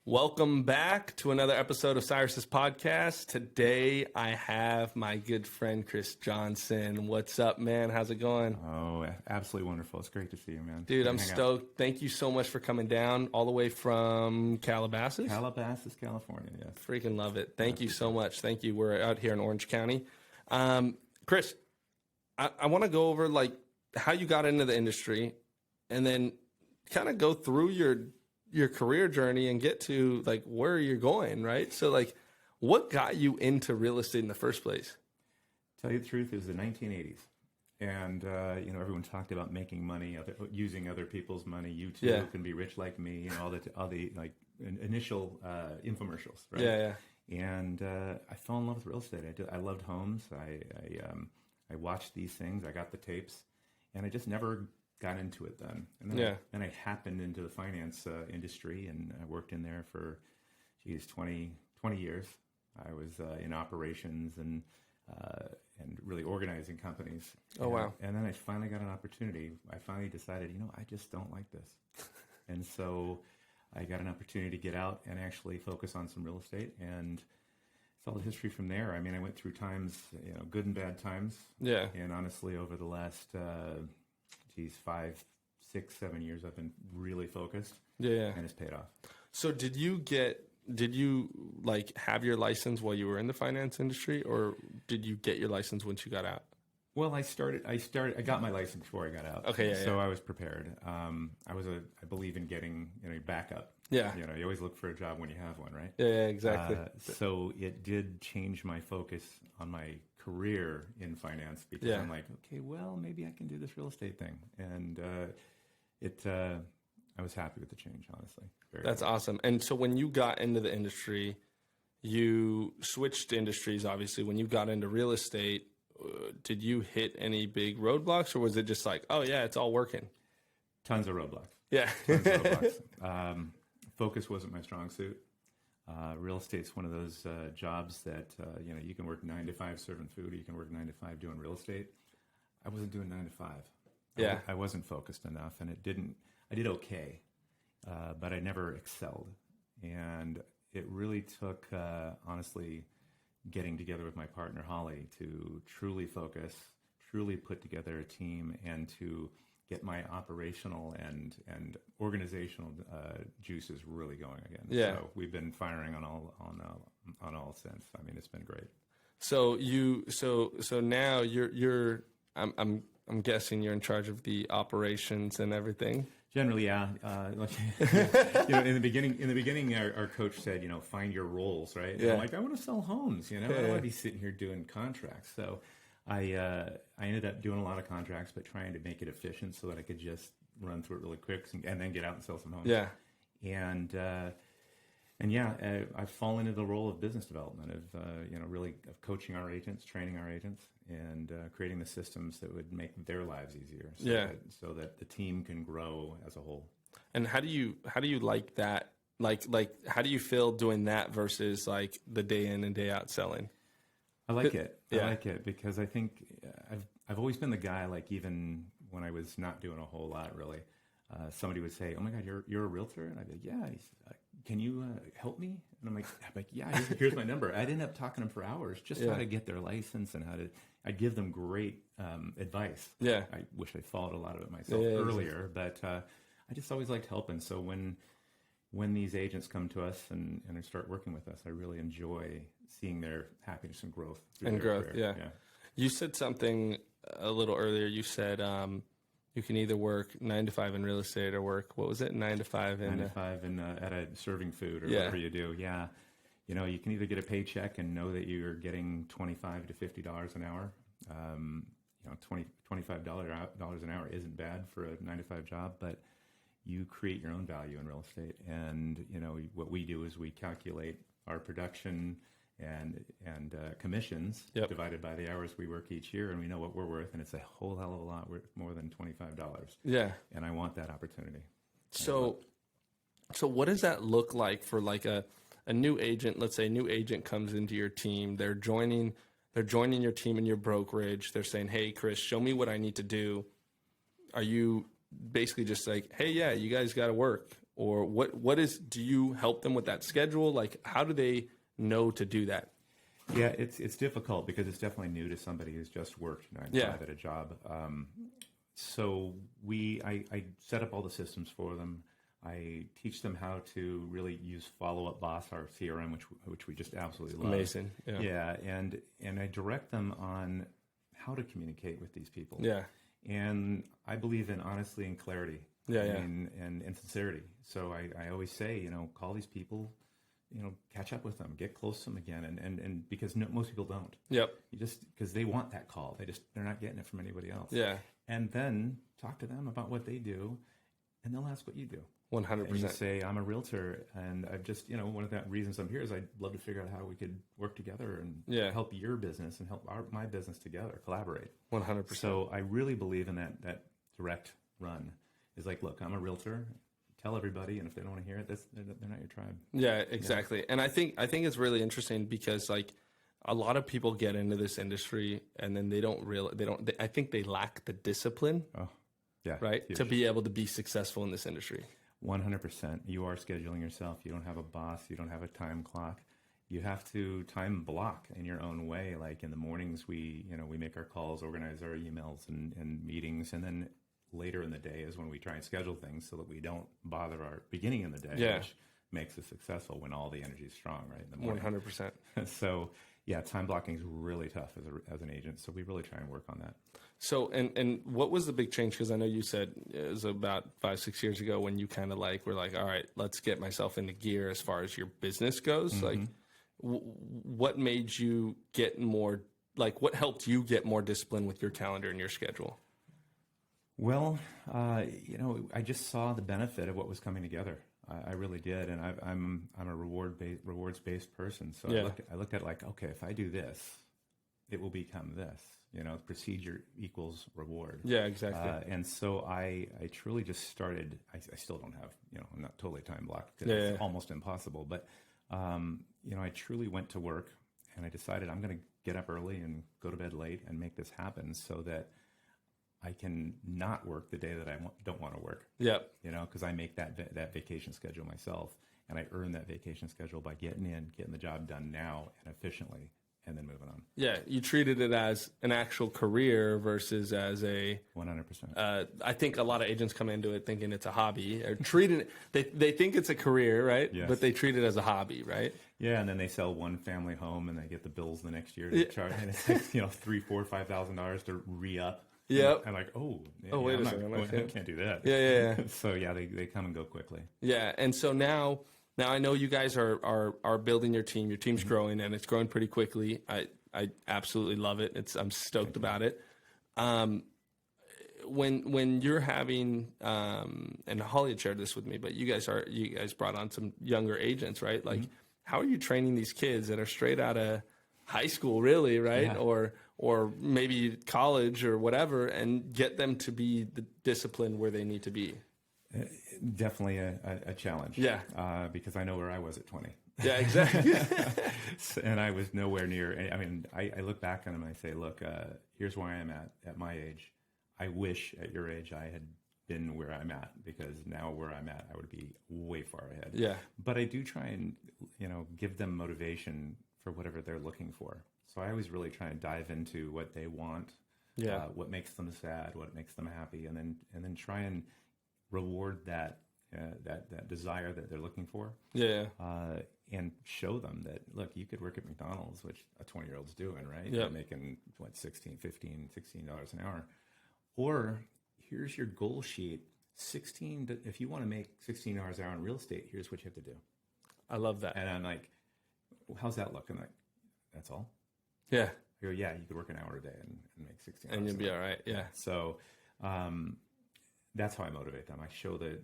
Welcome back to another episode of Cyrus's podcast. Today I have my good friend Chris Johnson. What's up, man? How's it going? Oh, absolutely wonderful. It's great to see you, man. Dude, I'm stoked. Thank you so much for coming down all the way from Calabasas? Calabasas, California, yes. Freaking love it. Thank you so much. Thank you. We're out here in Orange County. Chris, I want to go over like how you got into the industry and then kind of go through your career journey and get to like where you're going, right? So like what got you into real estate in the first place? Tell you the truth, it was the 1980s. And, everyone talked about making money, using other people's money. You too can be rich like me, all the like initial infomercials, right? Yeah. And I fell in love with real estate. I loved homes. I watched these things. I got the tapes, and I just never got into it then. And then I happened into the finance industry, and I worked in there for, 20 years. I was in operations and really organizing companies. Oh, wow. And then I finally got an opportunity. I finally decided, I just don't like this. And so I got an opportunity to get out and actually focus on some real estate. And it's all the history from there. I mean, I went through times, good and bad times. Yeah. And honestly, over the last 5, 6, 7 years, I've been really focused. Yeah. And it's paid off. So did you like have your license while you were in the finance industry, or did you get your license once you got out? Well, I got my license before I got out. Okay. So I was prepared. I believe in getting, backup. Yeah. You always look for a job when you have one, right? Yeah, exactly. So it did change my focus on my career in finance because I'm like, okay, well, maybe I can do this real estate thing. And I was happy with the change, honestly. That's awesome. And so when you got into the industry, you switched industries, obviously. When you got into real estate, did you hit any big roadblocks, or was it just like, oh, yeah, it's all working? Tons of roadblocks. Yeah. Tons of roadblocks. Focus wasn't my strong suit. Real estate's one of those jobs that, you can work 9 to 5 serving food, or you can work 9 to 5 doing real estate. I wasn't doing 9 to 5. Yeah. I wasn't focused enough, and I did okay, but I never excelled. And it really took, honestly, getting together with my partner, Holly, to truly focus, truly put together a team, and to get my operational and organizational juices really going again. Yeah. So we've been firing on all since. I mean, it's been great. So now you're I'm guessing you're in charge of the operations and everything. Generally, yeah. In the beginning, our coach said, find your roles, right? Yeah. I'm like, I want to sell homes. I don't want to be sitting here doing contracts. So I ended up doing a lot of contracts, but trying to make it efficient so that I could just run through it really quick and then get out and sell some homes. Yeah. I've fallen into the role of business development, of coaching our agents, training our agents, and creating the systems that would make their lives easier. So that the team can grow as a whole. And how do you like that? Like how do you feel doing that versus like the day in and day out selling? I like it. I like it because I think I've always been the guy, like even when I was not doing a whole lot really. Somebody would say, "Oh my God, you're a realtor," and I'd be like, "Yeah." He said, "Can you help me?" And I'm like, "Yeah, here's my number." I'd end up talking to them for hours, just how to get their license and I'd give them great advice. Yeah, I wish I followed a lot of it myself earlier, but I just always liked helping. So when these agents come to us and start working with us, I really enjoy seeing their happiness and growth. Yeah. You said something a little earlier. You said. You can either work 9 to 5 in real estate or work, what was it, 9 to 5 in... 9 to 5 at a serving food or whatever you do. Yeah. You can either get a paycheck and know that you're getting $25 to $50 an hour. $25 an hour isn't bad for a 9 to 5 job, but you create your own value in real estate. And, what we do is we calculate our production and commissions divided by the hours we work each year, and we know what we're worth, and it's a whole hell of a lot worth more than $25. Yeah. And I want that opportunity. So what does that look like for like a new agent? Let's say a new agent comes into your team. They're joining your team in your brokerage. They're saying, "Hey, Chris, show me what I need to do." Are you basically just like, "Hey, yeah, you guys got to work"? or do you help them with that schedule? Like, how do they know to do that? Yeah, it's difficult because it's definitely new to somebody who's just worked 9 to 5 at a job. So I set up all the systems for them. I teach them how to really use Follow Up Boss, our CRM, which we just absolutely love. Amazing. Yeah, and I direct them on how to communicate with these people. Yeah. And I believe in honesty and clarity. And sincerity. So I always say, call these people, catch up with them, get close to them again, and because most people don't. Yep. Because they want that call, they're not getting it from anybody else. Yeah. And then talk to them about what they do, and they'll ask what you do. 100%. And you say, I'm a realtor, and I've just, one of the reasons I'm here is I'd love to figure out how we could work together and help your business and help my business together, collaborate. 100%. So I really believe in that direct run. Is like, look, I'm a realtor. Tell everybody, and if they don't want to hear it, they're not your tribe. Yeah, exactly. Yeah. And I think it's really interesting because like a lot of people get into this industry and then I think they lack the discipline. Oh, yeah, right, to be able to be successful in this industry. 100%. You are scheduling yourself. You don't have a boss. You don't have a time clock. You have to time block in your own way. Like in the mornings, we make our calls, organize our emails and meetings, and then later in the day is when we try and schedule things so that we don't bother our beginning in the day, which makes us successful when all the energy is strong, right? In the morning. 100%. So yeah, time blocking is really tough as an agent. So we really try and work on that. So, and what was the big change? Because I know you said it was about 5-6 years ago when you kind of were like, all right, let's get myself into gear as far as your business goes. Mm-hmm. Like, what made you get more, what helped you get more discipline with your calendar and your schedule? Well, I just saw the benefit of what was coming together. I really did, and I'm a rewards-based person. So I looked at okay, if I do this, it will become this. Procedure equals reward. Yeah, exactly. And so I truly just started. I still don't have, I'm not totally time blocked because it's almost impossible. But I truly went to work, and I decided I'm going to get up early and go to bed late and make this happen so that I can not work the day that I don't want to work. Yep. Because I make that vacation schedule myself, and I earn that vacation schedule by getting the job done now and efficiently, and then moving on. Yeah, you treated it as an actual career versus as a 100%. I think a lot of agents come into it thinking it's a hobby, or treating it. They think it's a career, right? Yes. But they treat it as a hobby, right? Yeah, and then they sell one family home, and they get the bills the next year to charge, and it's $3,000, $4,000, $5,000 to re-up. Yeah, I'm like, wait a second, I can't do that. Yeah. So yeah, they come and go quickly. Yeah, and so now I know you guys are building your team. Your team's growing, and it's growing pretty quickly. I absolutely love it. I'm stoked about it. When you're having and Holly had shared this with me, but you guys brought on some younger agents, right? Like, how are you training these kids that are straight out of high school, really, right? Yeah. Or maybe college or whatever, and get them to be the discipline where they need to be? Definitely a challenge. Yeah. Because I know where I was at 20. Yeah, exactly. And I was nowhere near. I mean, I look back on them and I say, look, here's where I am at my age. I wish at your age I had been where I'm at, because now where I'm at, I would be way far ahead. Yeah. But I do try and, give them motivation for whatever they're looking for. So I always really try and dive into what they want, what makes them sad, what makes them happy, and then try and reward that desire that they're looking for. Yeah. And show them that, look, you could work at McDonald's, which a 20-year-old's doing, right? Yeah. They're making $16 an hour. Or here's your goal sheet. If you want to make $16 an hour in real estate, here's what you have to do. I love that. And I'm like, well, how's that look? I'm like, that's all? Yeah. I go, yeah, you could work an hour a day and make $16. And you'll be all right. Yeah. So that's how I motivate them. I show the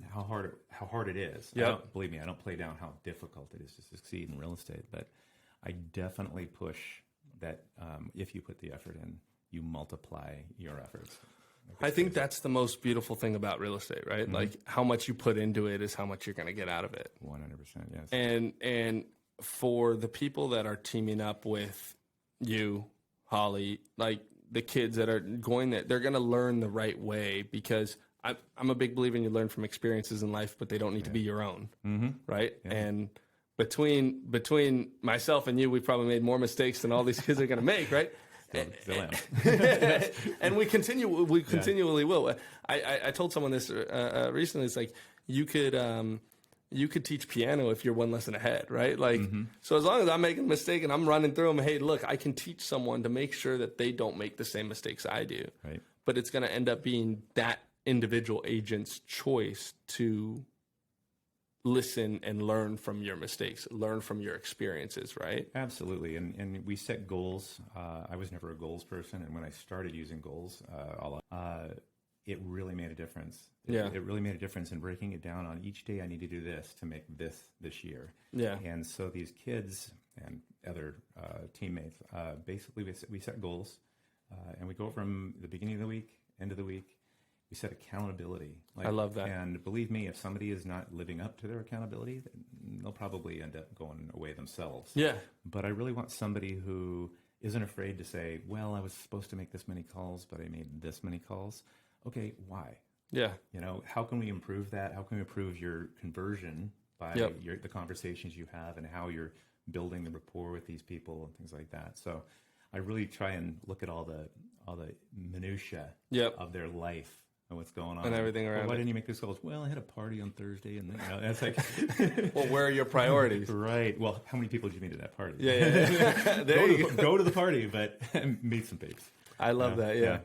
how hard it is. Yeah. Believe me, I don't play down how difficult it is to succeed in real estate, but I definitely push that if you put the effort in, you multiply your efforts. I think that's the most beautiful thing about real estate, right? Mm-hmm. Like, how much you put into it is how much you're going to get out of it. 100%, yes. And for the people that are teaming up with you, Holly, like the kids that are going there, they're going to learn the right way, because I'm a big believer in you learn from experiences in life, but they don't need to be your own, right? Yeah. And between myself and you, we've probably made more mistakes than all these kids are going to make, right? And we continually will. I told someone this recently. It's like you could teach piano if you're one lesson ahead, right? Like, so as long as I'm making a mistake and I'm running through them, hey, look, I can teach someone to make sure that they don't make the same mistakes I do. Right. But it's going to end up being that individual agent's choice to listen and learn from your mistakes, learn from your experiences, right? Absolutely. And we set goals. I was never a goals person. And when I started using goals, it really made a difference. It really made a difference in breaking it down on each day I need to do this to make this year. Yeah. And so these kids and other teammates, basically we set goals and we go from the beginning of the week, end of the week. We set accountability. I love that. And believe me, if somebody is not living up to their accountability, they'll probably end up going away themselves. Yeah. But I really want somebody who isn't afraid to say, well, I was supposed to make this many calls, but I made this many calls. Okay, why? Yeah. How can we improve that? How can we improve your conversion by the conversations you have and how you're building the rapport with these people and things like that? So I really try and look at all the minutia of their life and what's going on and everything around. Why didn't you make this calls? Well, I had a party on Thursday, and that's like, well, where are your priorities? Right. Well, how many people did you meet at that party? Yeah. Go to the party, but meet some peeps. I love that. Yeah,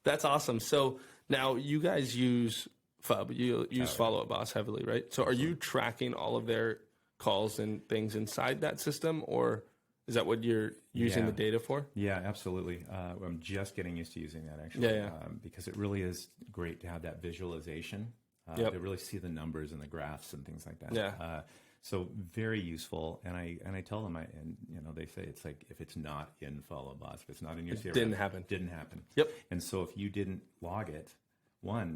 that's awesome. So now you guys use FUB. You use Follow Up Boss heavily, right? So are you tracking all of their calls and things inside that system, or is that what you're using the data for? Yeah, absolutely. I'm just getting used to using that, actually, because it really is great to have that visualization, to really see the numbers and the graphs and things like that. Yeah. So very useful. And I tell them, they say it's like if it's not in Follow Boss, if it's not in your CRM, didn't happen. Yep. And so if you didn't log it, you're not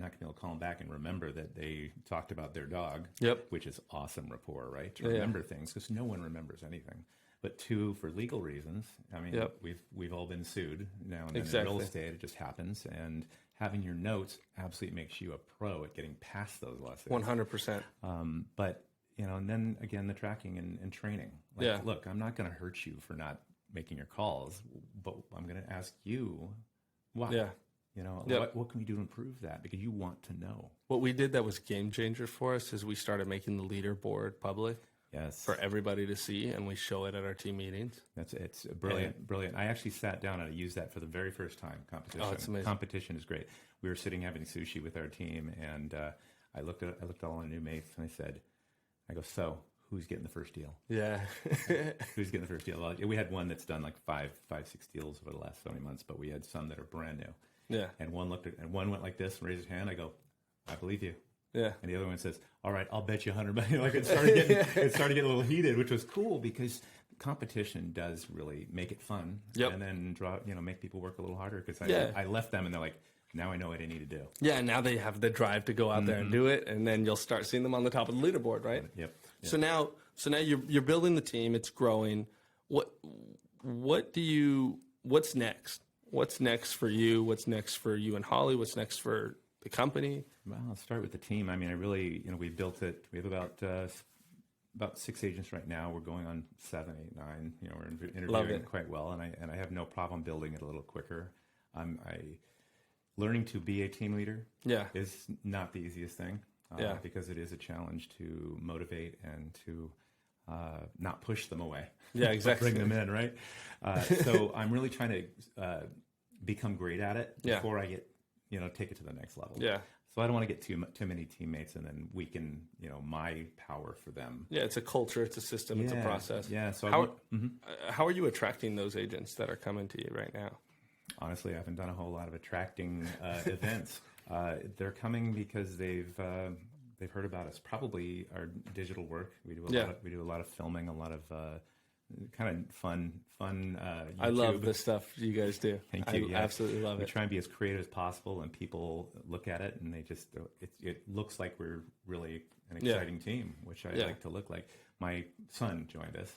going to be able to call them back and remember that they talked about their dog, which is awesome rapport, right? To remember things, because no one remembers anything. But two, for legal reasons. I mean, we've all been sued now and then in real estate. It just happens, and having your notes absolutely makes you a pro at getting past those lawsuits. 100%. But and then again, the tracking and training. Look, I'm not going to hurt you for not making your calls, but I'm going to ask you why. Yeah. What can we do to improve that? Because you want to know. What we did that was game changer for us is we started making the leaderboard public. Yes. For everybody to see, and we show it at our team meetings. It's brilliant. I actually sat down and I used that for the very first time. Competition. Oh, it's amazing. Competition is great. We were sitting having sushi with our team, and I looked at all our new mates, and I go, so who's getting the first deal? Yeah. Who's getting the first deal? Well, we had one that's done like 6 deals over the last so many months, but we had some that are brand new. Yeah. And one went like this and raised his hand. I go, I believe you. Yeah. And the other one says, all right, I'll bet you $100 million. Like it started getting a little heated, which was cool because competition does really make it fun. Yep. And then make people work a little harder because I left them and they're like, now I know what I need to do. Yeah. And now they have the drive to go out there and do it. And then you'll start seeing them on the top of the leaderboard, right? Yep. So now you're building the team. It's growing. What's next? What's next for you? What's next for you and Holly? What's next for the company? Well, I'll start with the team. I mean, I really, we built it. We have about 6 agents right now. We're going on 7, 8, 9. We're interviewing quite well, and I have no problem building it a little quicker. Learning to be a team leader is not the easiest thing because it is a challenge to motivate and to not push them away. Yeah, exactly. Bring them in, right? So I'm really trying to become great at it before I get take it to the next level. Yeah. So I don't want to get too many teammates and then weaken, my power for them. Yeah, it's a culture, it's a system, it's a process. Yeah. So how are you attracting those agents that are coming to you right now? Honestly, I haven't done a whole lot of attracting events. They're coming because they've heard about us. Probably our digital work. We do a lot of filming, a lot of kind of fun YouTube. I love the stuff you guys do. Thank you. I absolutely love it. We try and be as creative as possible, and people look at it and they just it looks like we're really an exciting team, which I like to look like. My son joined us.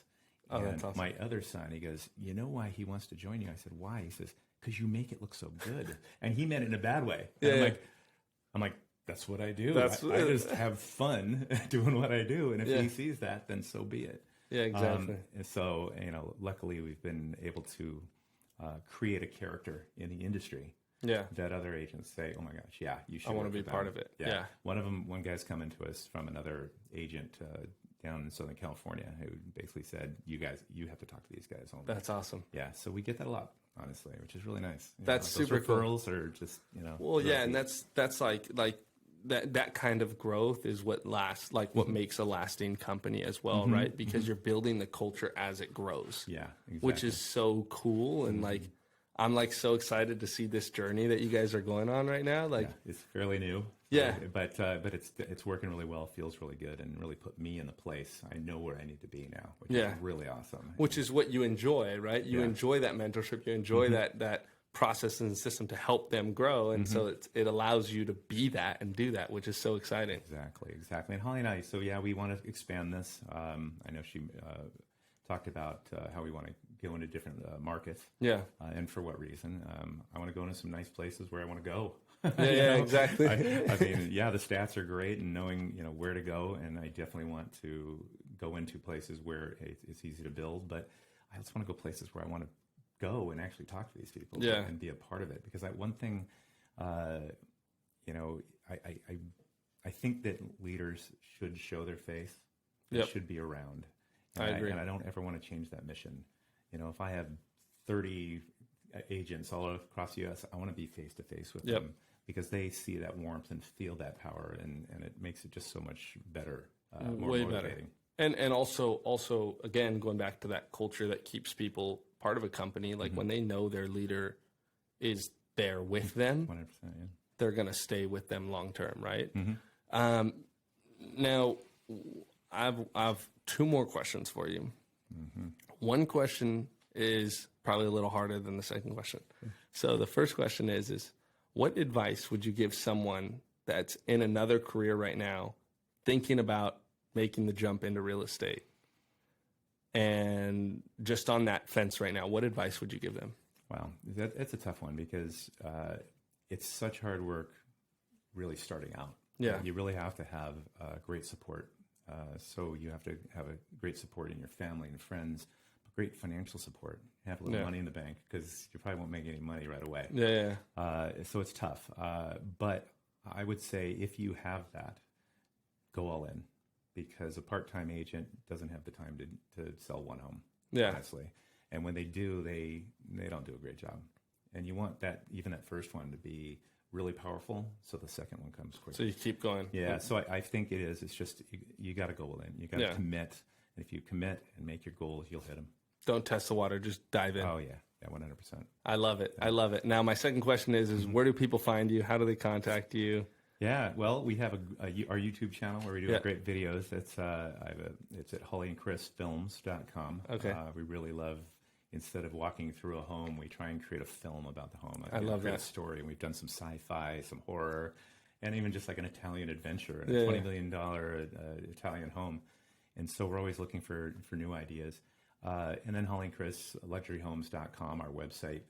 Oh, that's awesome. My other son, he goes, you know why he wants to join you? I said, why? He says, because you make it look so good. And he meant it in a bad way. And I'm like, I'm like, that's what I do. That's I just have fun doing what I do. And if he sees that, then so be it. Yeah, exactly. And so, luckily we've been able to create a character in the industry that other agents say, oh my gosh, yeah, you should. I want to be part of it. Yeah. One guy's coming to us from another agent down in Southern California who basically said, you have to talk to these guys only. That's awesome. Yeah. So we get that a lot, honestly, which is really nice. That's those super referrals cool. are just, well, yeah. And that's like that kind of growth is what lasts, like what makes a lasting company as well, right? Because you're building the culture as it grows. Yeah, exactly. Which is so cool. And like, I'm like so excited to see this journey that you guys are going on right now. Like, it's fairly new. Yeah. But it's working really well, feels really good, and really put me in the place. I know where I need to be now, which is really awesome. Which is what you enjoy, right? You enjoy that mentorship. You enjoy that process and system to help them grow. And so it allows you to be that and do that, which is so exciting. Exactly. And Holly and I, so we want to expand this. I know she talked about how we want to go into different markets. Yeah. And for what reason. I want to go into some nice places where I want to go. Exactly. I mean, the stats are great, and knowing, where to go. And I definitely want to go into places where it's easy to build, but I also want to go places where I want to go and actually talk to these people and be a part of it. Because one thing, I think that leaders should show their face. They should be around. And I agree. And I don't ever want to change that mission. If I have 30 agents all across the U.S., I want to be face to face with them, because they see that warmth and feel that power, and it makes it just so much better, more way motivating. Better. And also, again, going back to that culture that keeps people part of a company, like when they know their leader is there with them, 100%, they're going to stay with them long term, right? Now, I've two more questions for you. One question is probably a little harder than the second question. So the first question is what advice would you give someone that's in another career right now, thinking about making the jump into real estate, and just on that fence right now? What advice would you give them? Wow, that's a tough one, because it's such hard work really starting out. Yeah. You really have to have great support. So you have to have a great support in your family and friends, but great financial support. Have a little money in the bank, because you probably won't make any money right away. So it's tough. But I would say if you have that, go all in, because a part-time agent doesn't have the time to sell one home, honestly. And when they do, they don't do a great job. And you want even that first one to be really powerful, so the second one comes quick. So you keep going. Yeah, so I think it is. It's just you got to go all in. You got to commit. And if you commit and make your goals, you'll hit them. Don't test the water. Just dive in. Oh, yeah, 100%. I love it. I love it. Now, my second question is where do people find you? How do they contact you? Yeah, well, we have our YouTube channel where we do great videos. It's at hollyandchrisfilms.com. Okay. We really love, instead of walking through a home, we try and create a film about the home. I love that. A story. And we've done some sci-fi, some horror, and even just like an Italian adventure, a $20 million Italian home. And so we're always looking for new ideas. And then Holly and Chris, luxuryhomes.com, our website,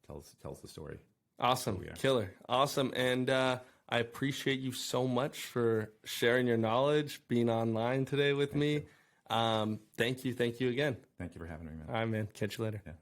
tells the story. Awesome. Killer. Awesome. And I appreciate you so much for sharing your knowledge, being online today with me. Thank you. Thank you again. Thank you for having me, man. All right, man. Catch you later. Yeah.